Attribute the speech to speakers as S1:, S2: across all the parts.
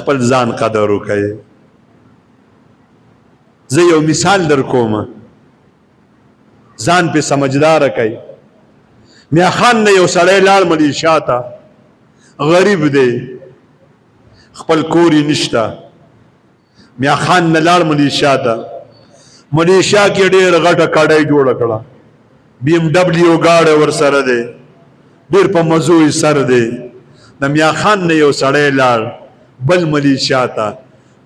S1: خپل ځان قدر وکړئ. زه یو مثال در کوم، ځان پې سمجدار کړئ. میا خان نه یو سړی لاړ ملیشیا ته، غریب دی، خپل کور یې نشته. میا خان نه لاړ ملیشیا ته، ملیشیا کې ډېر غټه کړۍ جوړه کړه، BMW ګاډی ورسره دی، ډېر په مزو یې سر دی. د میا خان نه یو سړی لاړ بل ملیشیا ته،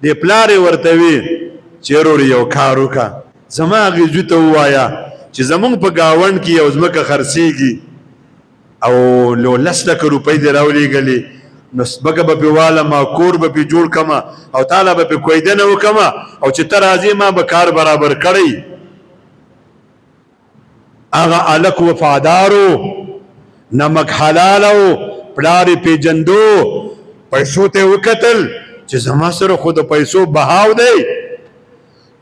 S1: دې پلار یې ورته وي چې ورور یو کار وکړه، زما هغې زوی ته ووایه چې زمونږ په ګاونډ کې یو ځمکه خرڅېږي او 10 لکه روپۍ دې راولېږلې، نو ځمکه به پې والمه، کور به پې جوړ کړمه او تاله به پې کویدنه وکړمه او چې ته راځې ما به کار برابر کړی. هغه هلک وفادارو، نمک حلالو، پلار یې پېژندو، پیسو ته یې وکتل چې زما سره خو د پیسو بهاو دی.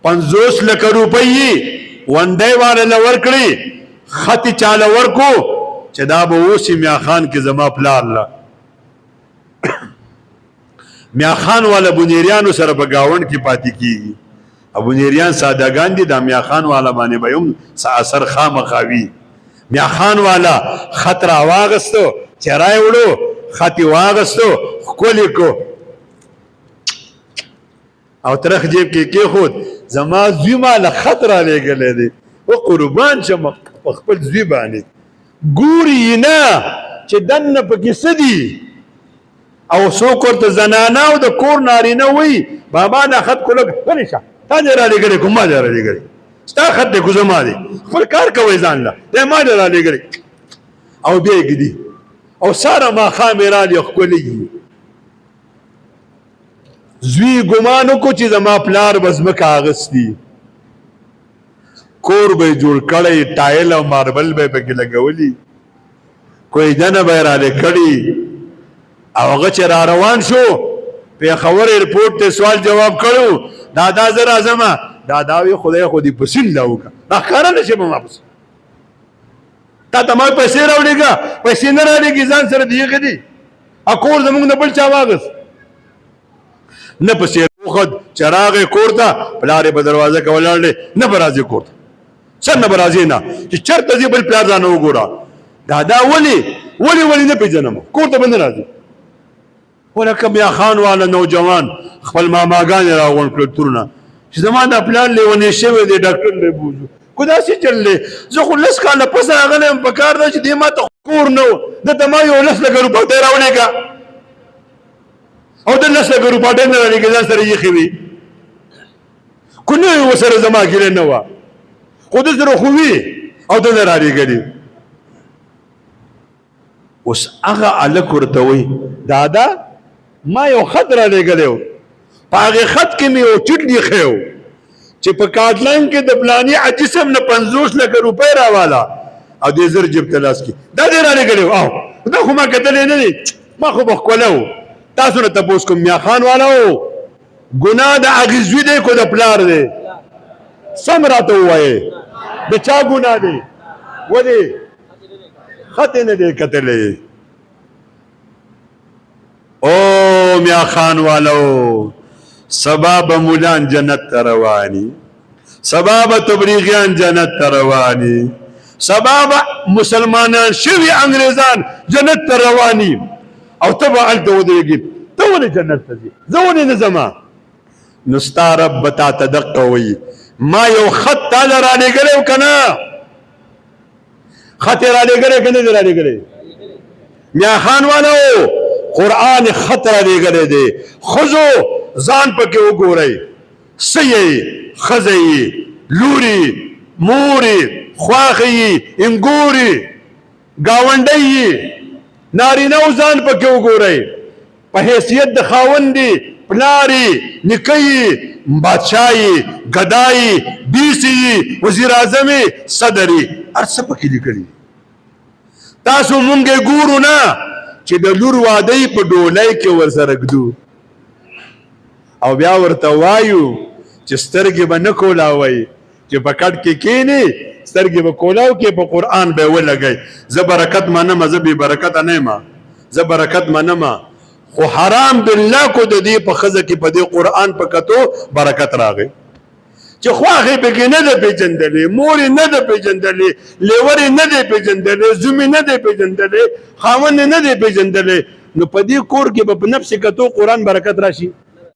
S1: 50 لکه روپۍ یې ونډۍ والا له ورکړې، خط یې چاله ورکو چې دا به اوس یې میا خان کې زما پلار له. میا خان والا بنیریانو سره په ګاونډ کې پاتې کېږي، او بنیریان سادهګان دي، دا میا خان والا باندې به هم څه اثر خامخا وي. میا خان والا خط را واغستو، چرای وړو، خط یې واغستو، ښکل کو او ترخ جیب کې کېښود. زما زوی ما له خط را لېږلی دی، و قربان شم په خپل زوی باندې. ګوري یې نه چې دننه پکې څه دي، او څوک ورته زنانه او د کور نارینه وایي بابا دا خط کو لږ غلی شه، تا دې را لېږلی کو ما دې را لېږلی، ستا خط دی کو زما دی، خپل کار کوئ ځان له، دی ما دې را لېږلی. او بیا یې ږدي او ساره ماښام یې رالی ښکلېږي. زوی ګمان وکړو چې زما پلار به ځمکه اخیستي، کور به یې جوړ کړی، ټایل او ماربل به یې پکې لګولي، کویدنه به یې رالی کړي. او هغه چې را روان شو پېښور ایرپورټ ته سوال جواب کړو، دادا زه راځمه، دادا وی خدای خو دې په سیند لا وکړه، دا ښکاره نه شم ما پسې، تا ته ما پیسې راوړېږه، پیسې نه رالیږي، ځان سره د هغې دي، کور زمونږ نه بل چا واغست نه. پسې وخت چې راغی کور ته، پلار یې په دروازه کې ولاړ دی، نه به راځې کور ته، څه نه به راځې نه، چې چېرته ځې بل پلار ځانه وګوره. دادا ولې نه پېژنم، کور ته به نه راځې. ولکه میا خان والا نوجوان خپل ماماګانې راغونډ کړل ترونه چې زما دا پلار لیونی شوی دی، ډاکټر دی بوځو، خو داسې چل دی. زه خو 10 کاله پس راغلی یم، په کار ده چې دې ما ته کور نه و، دته ما یو 10 لکه روپۍ راولېږه او د 10 لکه روپۍ نه رالېږي، ځان سره یخې وي، خو نه وي ورسره زما ګیله نه وه، خو ده سره خو وي او ده نه رالېږلي. اوس هغه هلک ورته وایي دادا ما یو خط را لېږلی و، په هغې خط کې مې یو چټ لیکلی و چې په کاټلن کې د فلاني جسم نه 50 لکه روپۍ راواله او دې زر جیب ته لاس کې، دا دې را لېږلی و. او دا خو ما کتلی نه دی، ما خو به ښکله و. تاسو نه تپوس کوم میا خان والا و، ګناه د هغې زوی دی کو د پلار دی؟ سم راته ووایې د چا ګناه دی؟ ولې خط یې نه دی کتلی؟ او میا خان والو، سبا به مولان جنت ته رواني، سبا به تبلیغیان جنت ته رواني، سبا به مسلمانان شوي انګریزان جنت ته رواني، او ته به هلته ودرېږې. ته ولې جنت ته ځې؟ زه ولې نه ځمه؟ نو ستا رب به تا ته دقه وایي، ما یو خط تاله رالېږلی و که نه؟ خط یې رالېږلی که نه دی رالېږلی؟ میا خان والو قرآن خط را لېږلی دی. ښځو ځان پکې وګورئ، څه یې؟ ښځه یې، لورې، مورې، خواښې یې، انګورې، ګاونډۍ یې، نارینهو ځان پکې وګورئ، په حیثیت د خاوند یې، پلار یې، نیکه یې، بادشاه یې، ګدا یې، بیسي یې، وزیر اعظم یې، صدر یې، هر څه پکې لیکلي. تاسو مونږ یې ګورو نه چې د لور واده یې په ډولۍ کې ورسره ږدو او بیا ورته وایو چې سترګې به نه کولاوئ، چې په کټ کې کښېنې سترګې به کولاو کې، په قرآن به یې ولګئ. زه برکت منمه، زه بې برکته نه یم، زه برکت منمه، خو حرام بالله کو د دې په خزه کې په دې قران په کتو برکت راغی چې خواخې پکې نه ده پیژندلې مور نه ده پیژندلې لیور نه ده پیژندلې زومی نه ده پیژندلې خاوند نه ده پیژندلې نو په دې کور کې په نفس کتو قران برکت راشي